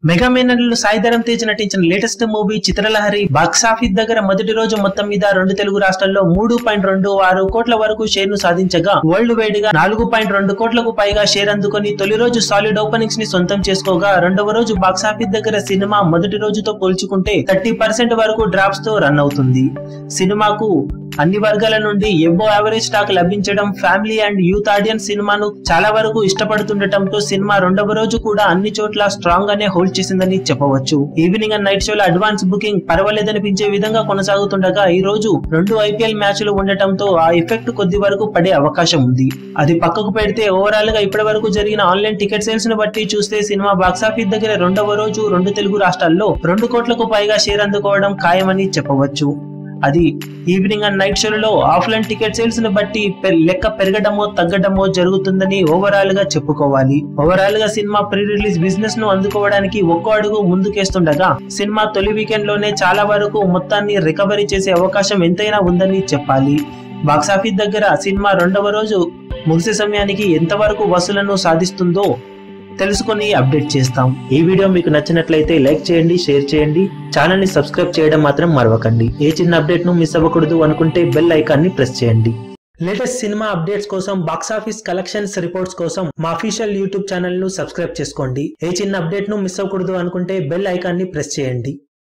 Mega మేనల్లుడు సాయి ధరమ్ తేజ్ నటించిన latest movie Chitralahari box office దగ్గర మొదటి రోజు మొత్తం మీద 2 తెలుగు రాష్ట్రాల్లో 3.26 కోట్ల వరకు షేర్ ను సాధించగా వరల్డ్ వైడ్ గా 4.2 కోట్లకు పైగా షేర్ అందుకొని తొలి రోజు సాలిడ్ ఓపెనింగ్స్ ని సొంతం చేసుకోగా రెండవ రోజు బాక్సాఫీస్ దగ్గర సినిమా మొదటి రోజుతో పోల్చుకుంటే 30% వరకు డ్రాప్స్ తో రన్ అవుతుంది. సినిమాకు అన్ని వర్గాల నుండి ఎబో యావరేజ్ స్టాక్ లభించడం, ఫ్యామిలీ అండ్ యూత్ ఆడియన్స్ సినిమాను చాలా వరకు ఇష్టపడుతుండటంతో సినిమా రెండవ రోజు కూడా అన్ని చోట్ల స్ట్రాంగ్ గానే హోల్డ్ చేసిందని చెప్పవచ్చు. ఈవినింగ్ అండ్ నైట్ షోల అడ్వాన్స్ బుకింగ్ పర్వాలేదనిపించే విధంగా కొనసాగుతుండగా ఈ రోజు 2 IPL మ్యాచ్లు ఉండటంతో ఆ ఎఫెక్ట్ కొద్ది వరకు పడే అవకాశం ఉంది. అది పక్కకు పెడితే ఓవరాల్ గా ఇప్పటి వరకు జరిగిన ఆన్లైన్ టికెట్ సేల్స్ ను బట్టి చూస్తే సినిమా బాక్సాఫీస్ దగ్గర రెండవ రోజు 2 తెలుగు రాష్ట్రాల్లో 2 కోట్లకు పైగా షేర్ అందుకోవడం ఖాయమని చెప్పవచ్చు. అది ఈవినింగ్ అండ్ నైట్ షోలలో ఆఫ్లైన్ టికెట్ సేల్స్ ను బట్టి లెక్క పెరగడమో తగ్గడమో జరుగుతుందని ఓవరాల్ గా చెప్పుకోవాలి. ఓవరాల్ గా సినిమా ప్రీ రిలీజ్ బిజినెస్ ను అందుకోవడానికి ఒక్కో అడుగు ముందుకేస్తుండగా సినిమా తొలి వీకెండ్ లోనే చాలా వరకు మొత్తాన్ని రికవరీ చేసే అవకాశం ఎంతైనా ఉందని చెప్పాలి. బాక్సాఫీస్ దగ్గర సినిమా రెండవ రోజు ముగిసే సమయానికి ఎంతవరకు వసూలను సాధిస్తుందో తెలుసుకొని అప్డేట్ చేస్తాం. ఈ వీడియో మీకు నచ్చినట్లయితే లైక్ చేయండి, షేర్ చేయండి, ఛానల్ ని సబ్స్క్రైబ్ చేయడం మాత్రం మరవకండి. ఏ చిన్న అప్డేట్ ను మిస్ అవ్వకూడదు అనుకుంటే బెల్ ఐకాన్ ని ప్రెస్ చేయండి. లేటెస్ట్ సినిమా అప్డేట్స్ కోసం, బాక్సాఫీస్ కలెక్షన్స్ రిపోర్ట్స్ కోసం మా అఫీషియల్ యూట్యూబ్ ఛానల్ ను సబ్స్క్రైబ్ చేసుకోండి. ఏ చిన్న అప్డేట్ ను మిస్ అవ్వకూడదు అనుకుంటే బెల్ ఐకాన్ ని ప్రెస్ చేయండి.